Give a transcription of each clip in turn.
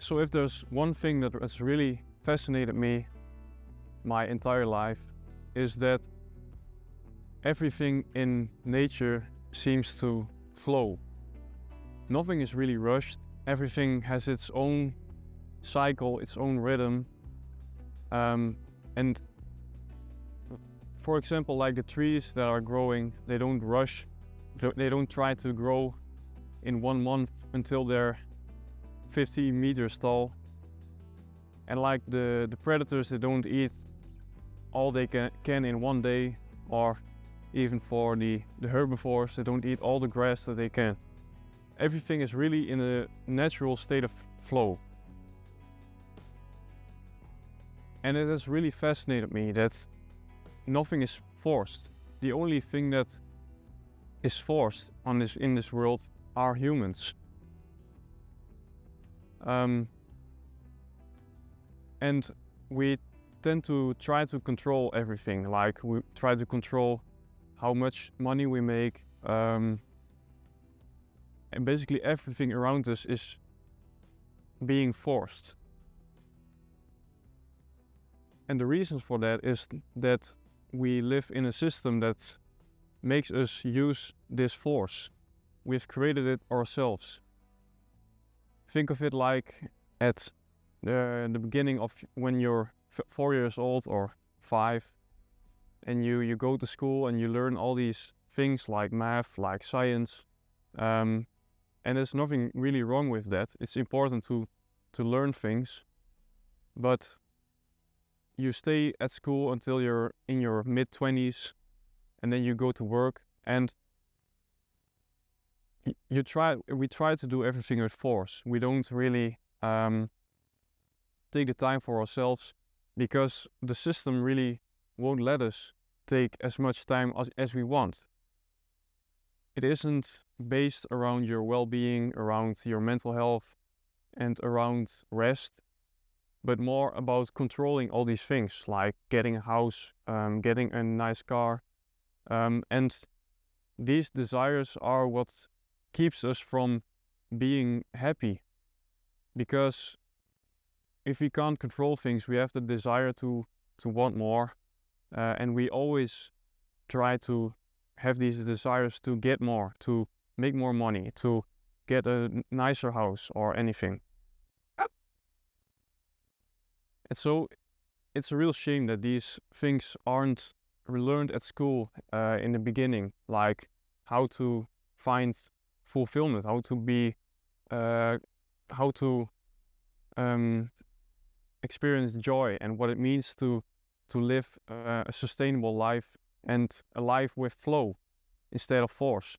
So if there's one thing that has really fascinated me my entire life, is that everything in nature seems to flow. Nothing is really rushed. Everything has its own cycle, its own rhythm. And for example, like the trees that are growing, they don't rush. They don't try to grow in 1 month until they're 50 meters tall. And like the predators, they don't eat all they can in 1 day, or even for the herbivores, they don't eat all the grass that they can. Everything is really in a natural state of flow. And it has really fascinated me that nothing is forced. The only thing that is forced in this world are humans. And we tend to try to control everything. Like we try to control how much money we make, and basically everything around us is being forced. And the reason for that is that we live in a system that makes us use this force. We've created it ourselves. Think of it like at the beginning of when you're 4 years old or 5, and you go to school and you learn all these things like math, like science, and there's nothing really wrong with that. It's important to learn things, but you stay at school until you're in your mid-20s, and then you go to work, and we try to do everything with force. We don't really take the time for ourselves, because the system really won't let us take as much time as we want. It isn't based around your well-being, around your mental health, and around rest, but more about controlling all these things, like getting a house, getting a nice car. And these desires are what keeps us from being happy. Because if we can't control things, we have the desire to want more. And we always try to have these desires to get more, to make more money, to get a nicer house or anything. And so it's a real shame that these things aren't learned at school in the beginning, like how to find fulfillment, how to experience joy, and what it means to live a sustainable life and a life with flow instead of force.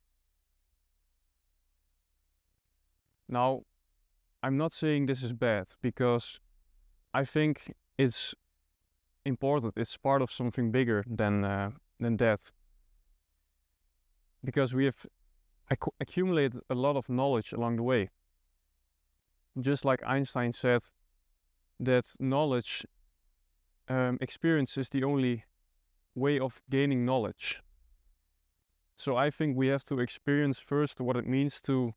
Now, I'm not saying this is bad, because I think it's important. It's part of something bigger than that. Because we have accumulated a lot of knowledge along the way. Just like Einstein said, that knowledge, experience is the only way of gaining knowledge. So I think we have to experience first what it means to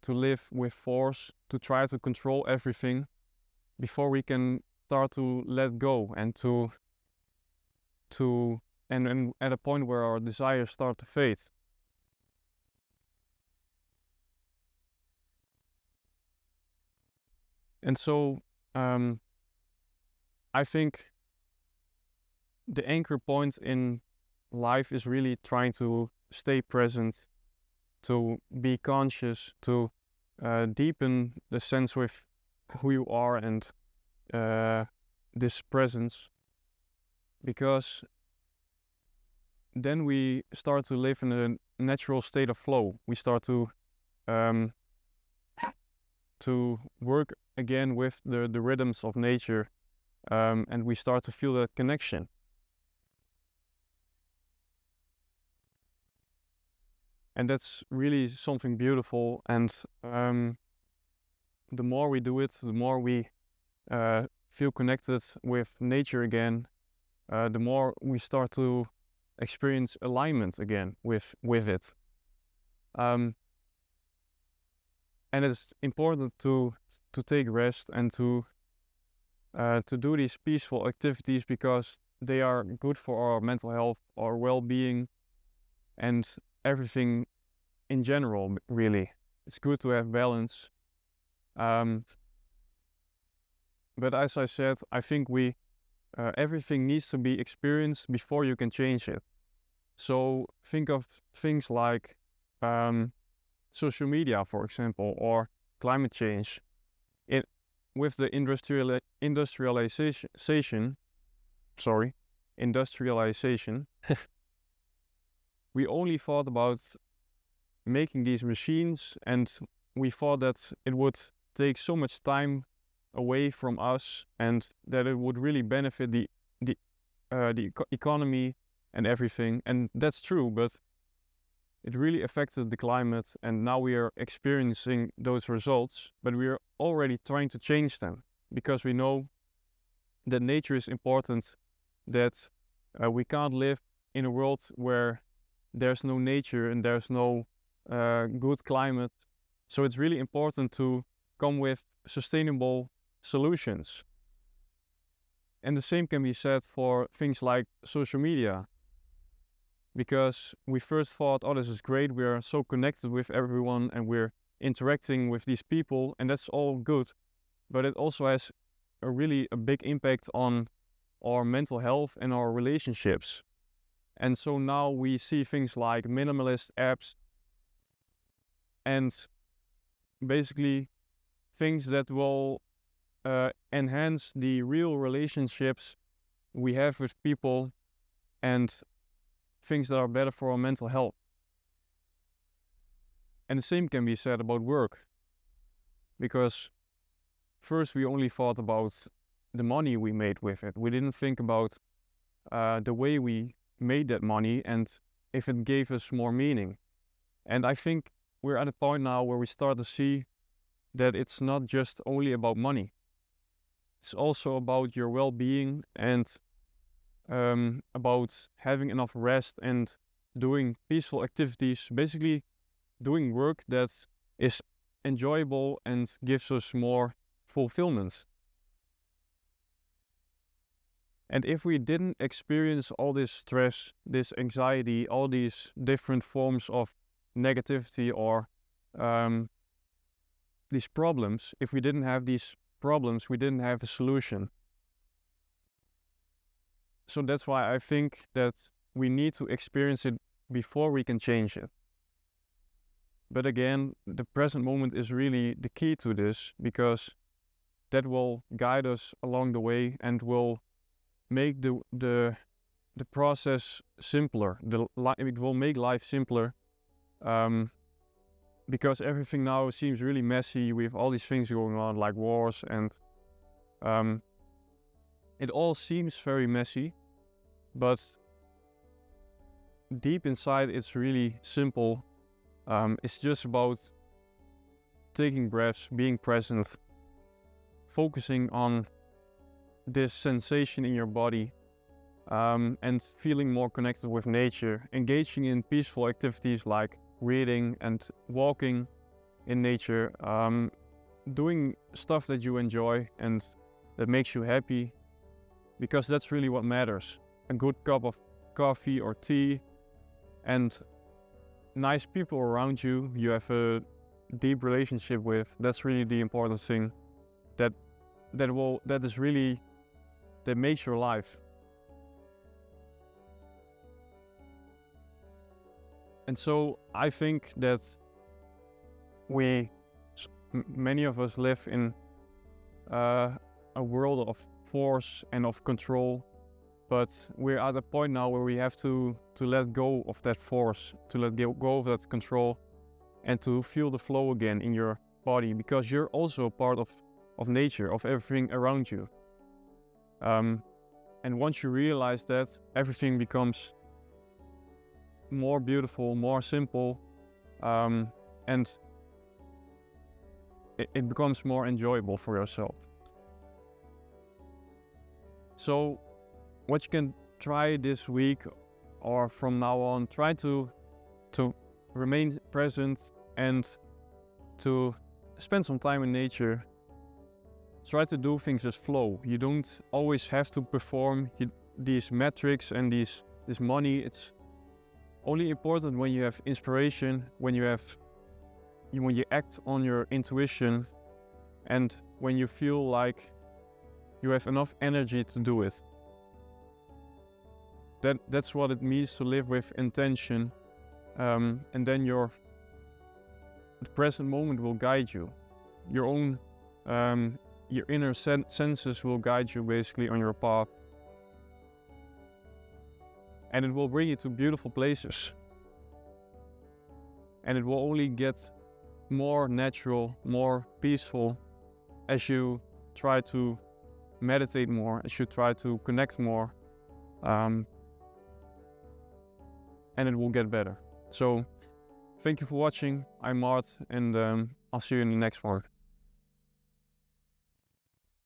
live with force, to try to control everything, before we can start to let go and and at a point where our desires start to fade. And so I think the anchor point in life is really trying to stay present, to be conscious, to deepen the sense with who you are and this presence, because then we start to live in a natural state of flow. We start to work again with the rhythms of nature, and we start to feel that connection. And that's really something beautiful, and the more we do it, the more we feel connected with nature again, the more we start to experience alignment again with it. And it's important to take rest and to do these peaceful activities because they are good for our mental health, our well-being, and everything in general. Really, it's good to have balance. But as I said, I think everything needs to be experienced before you can change it. So think of things like social media, for example, or climate change. With the industrialization, we only thought about making these machines, and we thought that it would take so much time away from us and that it would really benefit the economy and everything. And that's true, but it really affected the climate, and now we are experiencing those results, but we are already trying to change them because we know that nature is important, that we can't live in a world where there's no nature and there's no good climate. So it's really important to come with sustainable solutions. And the same can be said for things like social media. Because we first thought, oh, this is great, we're so connected with everyone and we're interacting with these people, and that's all good. But it also has a big impact on our mental health and our relationships. And so now we see things like minimalist apps and basically things that will enhance the real relationships we have with people and things that are better for our mental health. And the same can be said about work, because first we only thought about the money we made with it. We didn't think about the way we made that money and if it gave us more meaning. And I think we're at a point now where we start to see that it's not just only about money. It's also about your well-being and about having enough rest and doing peaceful activities, basically doing work that is enjoyable and gives us more fulfillment. And if we didn't experience all this stress, this anxiety, all these different forms of negativity or these problems, if we didn't have these problems, we didn't have a solution. So that's why I think that we need to experience it before we can change it. But again, the present moment is really the key to this, because that will guide us along the way and will make the process simpler. It will make life simpler, because everything now seems really messy. We have all these things going on, like wars, and it all seems very messy. But deep inside, it's really simple. It's just about taking breaths, being present, focusing on this sensation in your body, and feeling more connected with nature, engaging in peaceful activities like reading and walking in nature, doing stuff that you enjoy and that makes you happy, because that's really what matters. A good cup of coffee or tea and nice people around you have a deep relationship with. That's really the important thing that makes your life. And so I think that many of us live in a world of force and of control, but we're at a point now where we have to let go of that force, to let go of that control, and to feel the flow again in your body, because you're also a part of nature, of everything around you. And once you realize that, everything becomes more beautiful, more simple, and it becomes more enjoyable for yourself. So what you can try this week or from now on, try to remain present and to spend some time in nature, try to do things as flow. You don't always have to perform these metrics and this money. It's only important when you have inspiration, when you act on your intuition, and when you feel like you have enough energy to do it. That's what it means to live with intention, and then the present moment will guide you. Your own, your inner senses will guide you basically on your path, and it will bring you to beautiful places. And it will only get more natural, more peaceful as you try to meditate more, as you try to connect more. And it will get better. So thank you for watching. I'm Mart, and I'll see you in the next one.